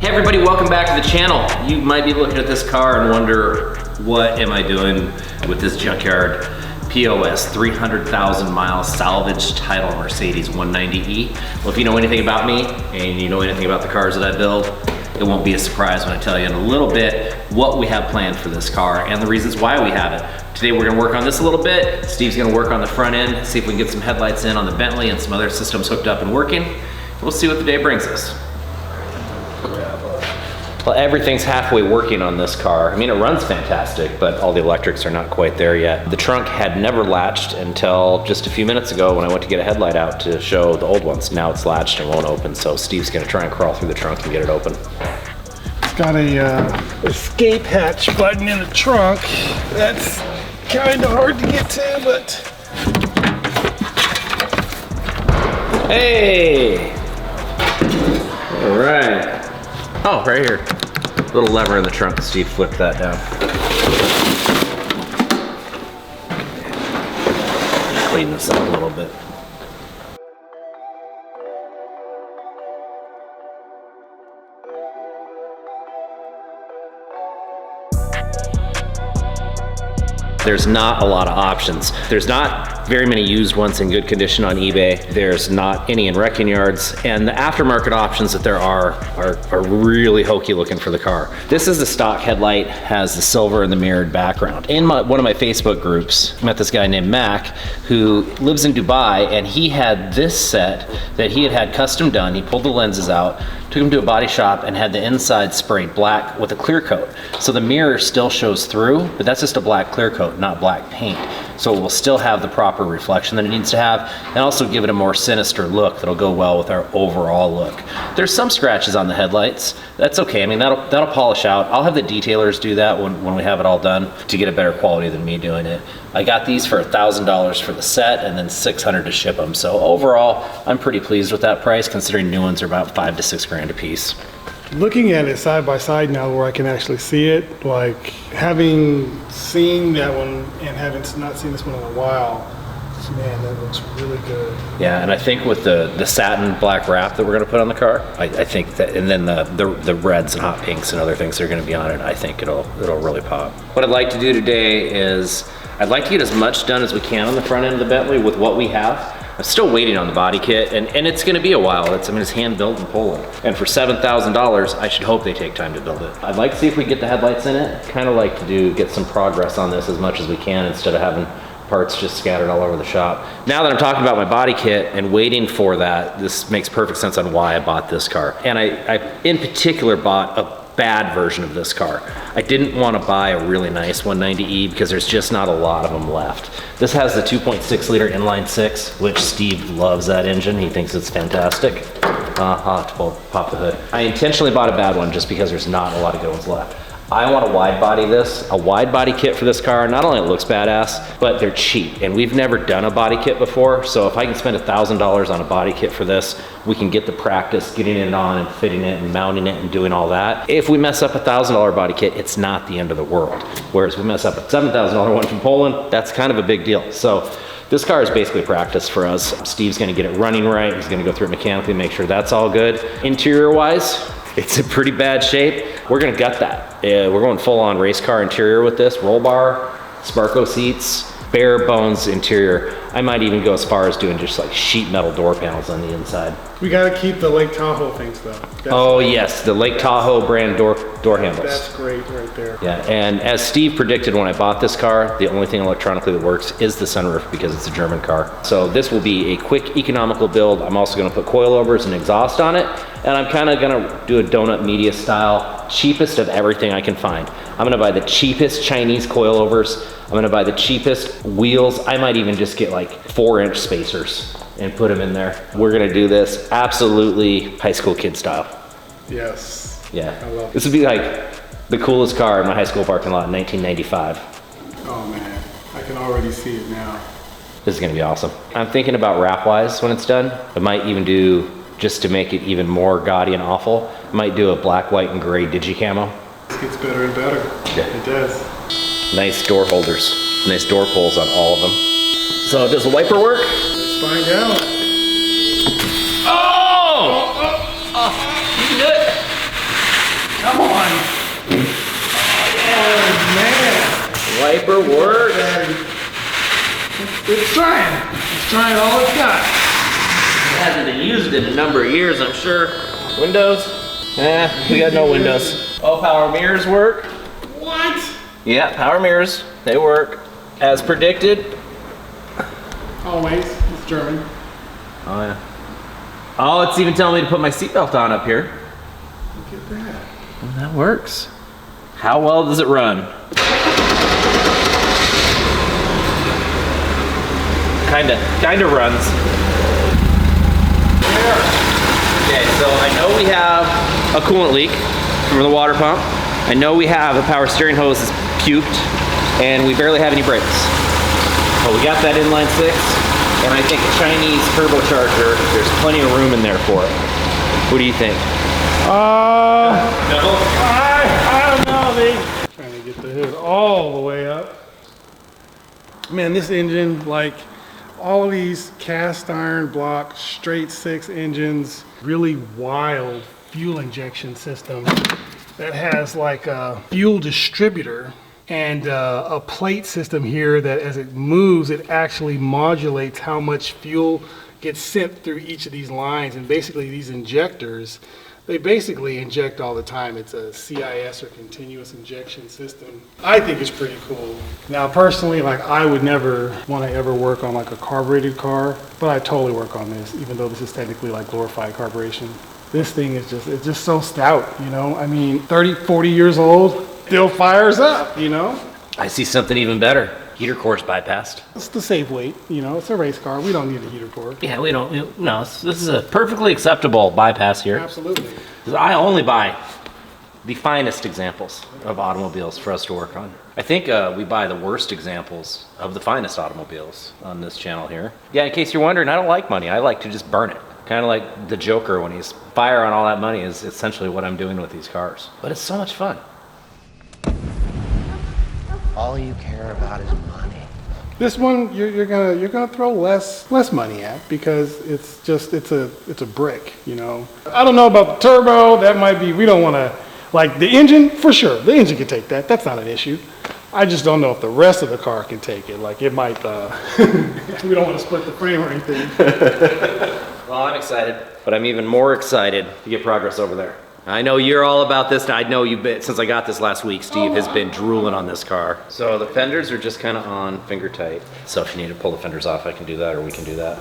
Hey everybody, welcome back to the channel. You might be looking at this car and wonder, what am I doing with this Junkyard POS 300,000 mile salvage title Mercedes 190E? Well, if you know anything about me and you know anything about the cars that I build, it won't be a surprise when I tell you in a little bit what we have planned for this car and the reasons why we have it. Today we're gonna work on this a little bit. Steve's gonna work on the front end, see if we can get some headlights in on the Bentley and some other systems hooked up and working. We'll see what the day brings us. Well, everything's halfway working on this car. I mean, it runs fantastic, but all the electrics are not quite there yet. The trunk had never latched until just a few minutes ago when I went to get a headlight out to show the old ones. Now it's latched and won't open, so Steve's gonna try and crawl through the trunk and get it open. It's got a escape hatch button in the trunk. That's kind of hard to get to, but... Hey! All right. Oh, right here. Little lever in the trunk. Steve flipped that down. Clean this up a little bit. There's not a lot of options. There's not very many used ones in good condition on eBay. There's not any in wrecking yards, and the aftermarket options that there are really hokey looking for the car. This is the stock headlight, has the silver and the mirrored background. In one of my Facebook groups, I met this guy named Mac who lives in Dubai, and he had this set that he had custom done. He pulled the lenses out, took him to a body shop and had the inside sprayed black with a clear coat. So the mirror still shows through, but that's just a black clear coat, not black paint. So it will still have the proper reflection that it needs to have and also give it a more sinister look that'll go well with our overall look. There's some scratches on the headlights. That's okay. I mean, that'll polish out. I'll have the detailers do that when we have it all done to get a better quality than me doing it. I got these for $1,000 for the set and then $600 to ship them. So overall, I'm pretty pleased with that price considering new ones are about $5 to $6 grand a piece. Looking at it side by side now where I can actually see it, like having seen that one and having not seen this one in a while, man, that looks really good. Yeah, and I think with the satin black wrap that we're gonna put on the car, I think that, and then the reds and hot pinks and other things that are gonna be on it, I think it'll really pop. What I'd like to do today is, I'd like to get as much done as we can on the front end of the Bentley with what we have. I'm still waiting on the body kit, and it's gonna be a while. It's hand built in Poland. And for $7,000, I should hope they take time to build it. I'd like to see if we get the headlights in it. Kind of like to get some progress on this as much as we can instead of having parts just scattered all over the shop. Now that I'm talking about my body kit and waiting for that, this makes perfect sense on why I bought this car. And I in particular bought a bad version of this car. I didn't want to buy a really nice 190E because there's just not a lot of them left. This has the 2.6 liter inline six, which Steve loves that engine. He thinks it's fantastic. I'll have to pop the hood. I intentionally bought a bad one just because there's not a lot of good ones left. I want to wide body this, a wide body kit for this car. Not only it looks badass, but they're cheap. And we've never done a body kit before. So if I can spend $1,000 on a body kit for this, we can get the practice getting it on and fitting it and mounting it and doing all that. If we mess up a $1,000 body kit, it's not the end of the world. Whereas we mess up a $7,000 one from Poland, that's kind of a big deal. So this car is basically practice for us. Steve's gonna get it running right. He's gonna go through it mechanically, make sure that's all good. Interior wise, it's in pretty bad shape. We're gonna gut that. We're going full on race car interior with this. Roll bar, Sparco seats, bare bones interior. I might even go as far as doing just like sheet metal door panels on the inside. We gotta keep the Lake Tahoe things though. Oh yes, the Lake Tahoe brand door handles. That's great right there. Yeah, and as Steve predicted when I bought this car, the only thing electronically that works is the sunroof because it's a German car. So this will be a quick economical build. I'm also gonna put coilovers and exhaust on it. And I'm kind of gonna do a donut media style, cheapest of everything I can find. I'm gonna buy the cheapest Chinese coilovers. I'm gonna buy the cheapest wheels. I might even just get like 4-inch spacers and put them in there. We're gonna do this absolutely high school kid style. Yes. Yeah. I love it. This would be like the coolest car in my high school parking lot in 1995. Oh man, I can already see it now. This is gonna be awesome. I'm thinking about wrap-wise when it's done. I might even do, just to make it even more gaudy and awful, I might do a black, white, and gray digi-camo. It gets better and better. Yeah. It does. Nice door holders, nice door pulls on all of them. So does the wiper work? Let's find out. Oh! You can do it. Oh, man. Wiper work. It's trying. It's trying all it's got. It hasn't been used in a number of years, I'm sure. Windows? We got no windows. Oh, power mirrors work. What? Yeah, power mirrors. They work. As predicted. Always. It's German. Oh, yeah. Oh, it's even telling me to put my seatbelt on up here. Look at that. Well, that works. How well does it run? Kinda runs. Okay, so I know we have a coolant leak from the water pump. I know we have a power steering hose that's puked, and we barely have any brakes. But we got that inline six, and I think a Chinese turbocharger, there's plenty of room in there for it. What do you think? No? I don't know. Trying to get the hood all the way up. Man, this engine, like all of these cast iron block straight six engines, really wild fuel injection system that has like a fuel distributor and a plate system here that as it moves, it actually modulates how much fuel gets sent through each of these lines. And basically these injectors, they basically inject all the time. It's a CIS or continuous injection system. I think it's pretty cool. Now personally, like I would never want to ever work on like a carbureted car, but I totally work on this, even though this is technically like glorified carburation. This thing is it's just so stout, you know? I mean, 30, 40 years old, still fires up, you know? I see something even better. Heater core's bypassed. It's the save weight, you know? It's a race car. We don't need a heater core. Yeah, we don't, no, this is a perfectly acceptable bypass here. Absolutely. I only buy the finest examples of automobiles for us to work on. I think we buy the worst examples of the finest automobiles on this channel here. Yeah, in case you're wondering, I don't like money. I like to just burn it. Kind of like the Joker when he's fire on all that money is essentially what I'm doing with these cars. But it's so much fun. All you care about is money. This one you're gonna throw less money at because it's a brick, you know. I don't know about the turbo. That might be, we don't want to, like the engine for sure. The engine can take that. That's not an issue. I just don't know if the rest of the car can take it. Like it might. We don't want to split the frame or anything. Well, I'm excited, but I'm even more excited to get progress over there. I know you're all about this. I know you've been, since I got this last week, Steve has been drooling on this car. So the fenders are just kind of on finger tight. So if you need to pull the fenders off, I can do that, or we can do that.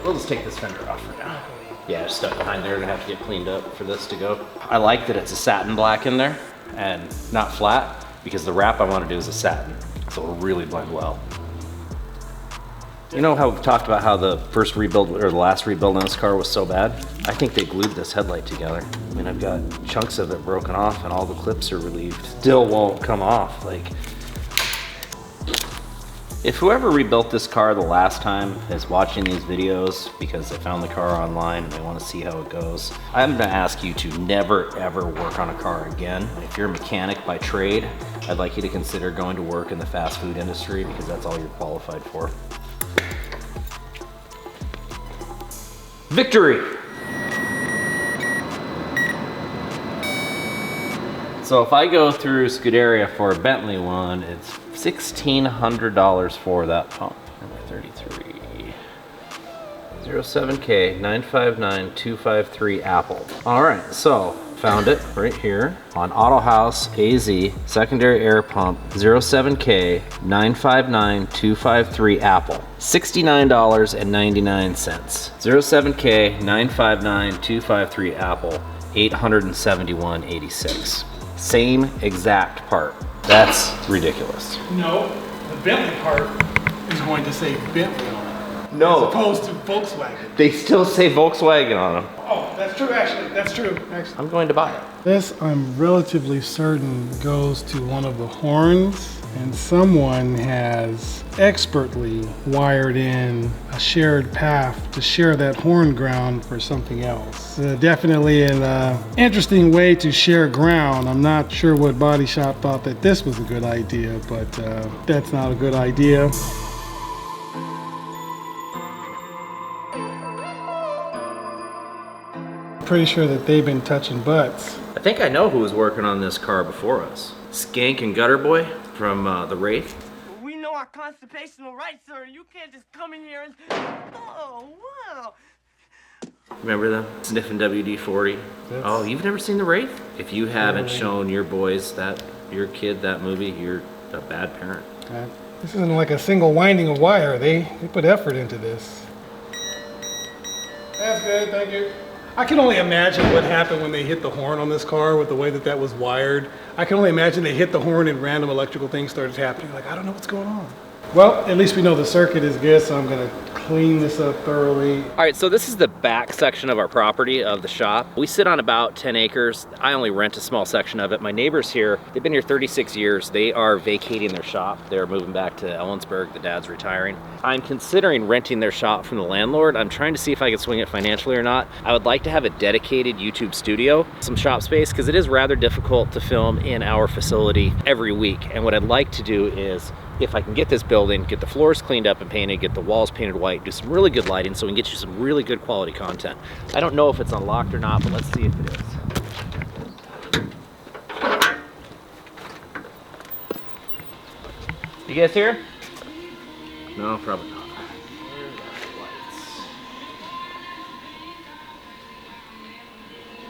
We'll just take this fender off for now. Yeah, it's stuck behind there. Gonna have to get cleaned up for this to go. I like that it's a satin black in there and not flat, because the wrap I want to do is a satin, so it'll really blend well. You know how we've talked about how the first rebuild, or the last rebuild on this car was so bad? I think they glued this headlight together. I mean, I've got chunks of it broken off and all the clips are relieved. Still won't come off. Like, if whoever rebuilt this car the last time is watching these videos because they found the car online and they want to see how it goes, I'm gonna ask you to never ever work on a car again. If you're a mechanic by trade, I'd like you to consider going to work in the fast food industry because that's all you're qualified for. Victory! So if I go through Scuderia for a Bentley one, it's $1,600 for that pump. Number 33. 07K 959253 Apple. All right, so found it right here on Auto House AZ secondary air pump 07K 959253 Apple. $69.99. 07K 959253 Apple. $871.86. Same exact part. That's ridiculous. No, the Bentley part is going to say Bentley on it. No. As opposed to Volkswagen. They still say Volkswagen on them. Oh, that's true actually. That's true. Actually. I'm going to buy it. This, I'm relatively certain, goes to one of the horns, and someone has expertly wired in a shared path to share that horn ground for something else. Definitely an interesting way to share ground. I'm not sure what body shop thought that this was a good idea, but that's not a good idea. pretty sure that they've been touching butts. I think I know who was working on this car before us. Skank and Gutter Boy from the Wraith. We know our constitutional rights, sir. You can't just come in here and... Oh, wow. Remember them? Sniffing WD-40. Oh, you've never seen the Wraith? If you haven't shown your boys your kid that movie, you're a bad parent. This isn't like a single winding of wire. They put effort into this. That's good, thank you. I can only imagine what happened when they hit the horn on this car with the way that was wired. I can only imagine they hit the horn and random electrical things started happening. Like, I don't know what's going on. Well, at least we know the circuit is good, so I'm gonna clean this up thoroughly. All right, so this is the back section of our property, of the shop. We sit on about 10 acres. I only rent a small section of it. My neighbors here, they've been here 36 years. They are vacating their shop. They're moving back to Ellensburg. The dad's retiring. I'm considering renting their shop from the landlord. I'm trying to see if I can swing it financially or not. I would like to have a dedicated YouTube studio, some shop space, because it is rather difficult to film in our facility every week. And what I'd like to do is, if I can get this building, get the floors cleaned up and painted, get the walls painted white, do some really good lighting so we can get you some really good quality content. I don't know if it's unlocked or not, but let's see if it is. You guys here? No, probably not.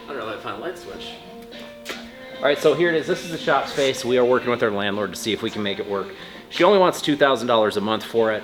I don't know if I find a light switch. All right, so here it is. This is the shop space. We are working with our landlord to see if we can make it work. She only wants $2,000 a month for it.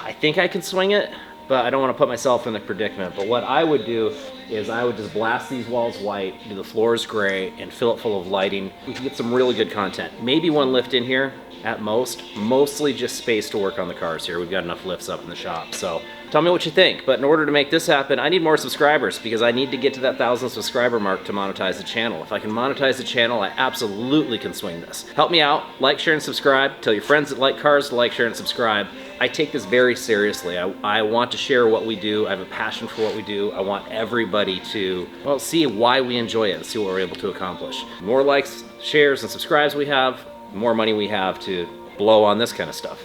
I think I can swing it, but I don't want to put myself in the predicament. But what I would do is I would just blast these walls white, do the floors gray, and fill it full of lighting. We can get some really good content. Maybe one lift in here at most. Mostly just space to work on the cars here. We've got enough lifts up in the shop. So tell me what you think. But in order to make this happen, I need more subscribers because I need to get to that 1,000 subscriber mark to monetize the channel. If I can monetize the channel, I absolutely can swing this. Help me out, like, share, and subscribe. Tell your friends that like cars to like, share, and subscribe. I take this very seriously. I want to share what we do. I have a passion for what we do. I want everybody to, well, see why we enjoy it and see what we're able to accomplish. The more likes, shares, and subscribes we have, the more money we have to blow on this kind of stuff.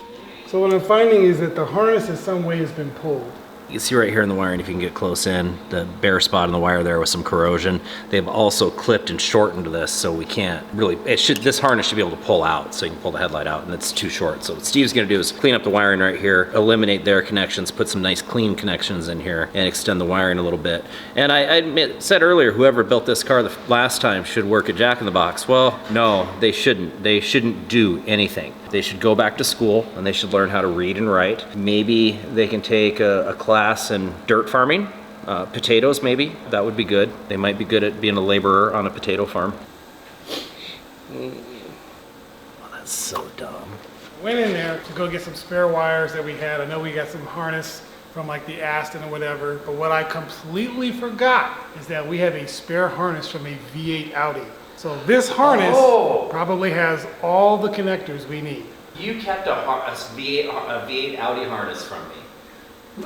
So what I'm finding is that the harness in some way has been pulled. You can see right here in the wiring, if you can get close in, the bare spot in the wire there with some corrosion. They've also clipped and shortened this, so we can't really, this harness should be able to pull out, so you can pull the headlight out, and it's too short. So what Steve's gonna do is clean up the wiring right here, eliminate their connections, put some nice clean connections in here, and extend the wiring a little bit. And I said earlier, whoever built this car the last time should work at Jack in the Box. Well, no, they shouldn't. They shouldn't do anything. They should go back to school, and they should learn how to read and write. Maybe they can take a class in dirt farming, potatoes maybe, that would be good. They might be good at being a laborer on a potato farm. Oh, that's so dumb. Went in there to go get some spare wires that we had. I know we got some harness from like the Aston or whatever, but what I completely forgot is that we have a spare harness from a V8 Audi. So this harness probably has all the connectors we need. You kept a V8 Audi harness from me.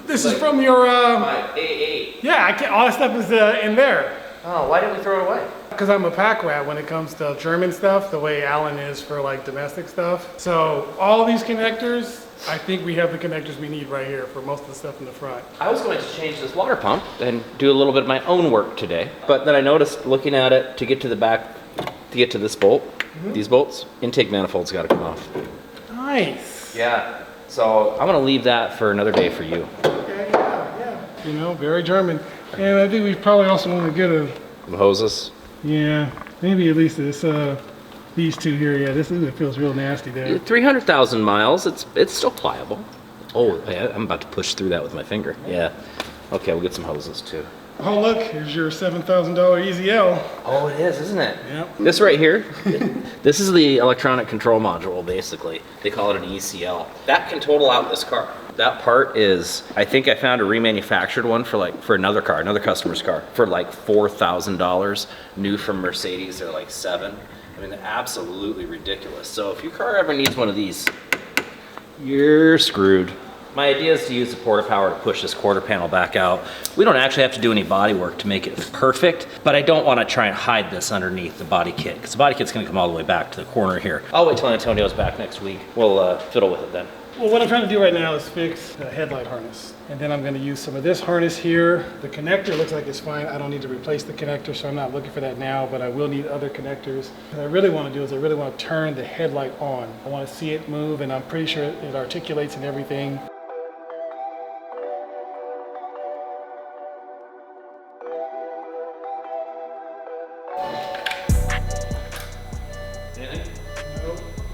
This is from your, My A8. yeah, all that stuff is in there. Oh, why didn't we throw it away? Because I'm a pack rat when it comes to German stuff, the way Alan is for like domestic stuff. So all these connectors, I think we have the connectors we need right here for most of the stuff in the front. I was going to change this water pump and do a little bit of my own work today, but then I noticed looking at it to get to the back, to get to this bolt, these bolts, intake manifold's got to come off. Nice. Yeah, so I'm gonna leave that for another day for you. Okay, yeah. You know, very German. And I think we probably also want to get Some hoses. yeah, maybe at least this, these two here. Yeah, this is, it feels real nasty there. 300,000 miles, it's still pliable. Oh, yeah, I'm about to push through that with my finger. Yeah. Okay, we'll get some hoses too. Oh look, here's your $7,000 EZL. Oh, it is, isn't it? Yep. This right here, this is the electronic control module, basically. They call it an ECL. That can total out this car. That part is, I think I found a remanufactured one for another car, another customer's car, for like $4,000. New from Mercedes, they're like $7,000. I mean, they're absolutely ridiculous. So if your car ever needs one of these, you're screwed. My idea is to use the porta power to push this quarter panel back out. We don't actually have to do any body work to make it perfect, but I don't want to try and hide this underneath the body kit, because the body kit's going to come all the way back to the corner here. I'll wait till Antonio's back next week. We'll fiddle with it then. Well, what I'm trying to do right now is fix the headlight harness. And then I'm going to use some of this harness here. The connector looks like it's fine. I don't need to replace the connector, so I'm not looking for that now, but I will need other connectors. What I really want to do is I really want to turn the headlight on. I want to see it move, and I'm pretty sure it articulates and everything.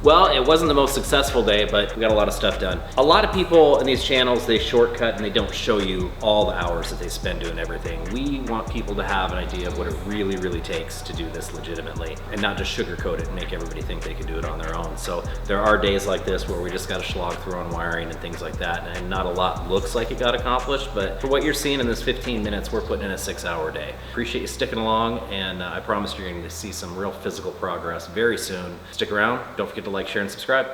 Well, it wasn't the most successful day, but we got a lot of stuff done. A lot of people in these channels, they shortcut and they don't show you all the hours that they spend doing everything. We want people to have an idea of what it really, really takes to do this legitimately and not just sugarcoat it and make everybody think they can do it on their own. So there are days like this where we just got to slog through on wiring and things like that, and not a lot looks like it got accomplished, but for what you're seeing in this 15 minutes, we're putting in a 6-hour day. Appreciate you sticking along, and I promise you're going to see some real physical progress very soon. Stick around. Don't forget to like, share, and subscribe.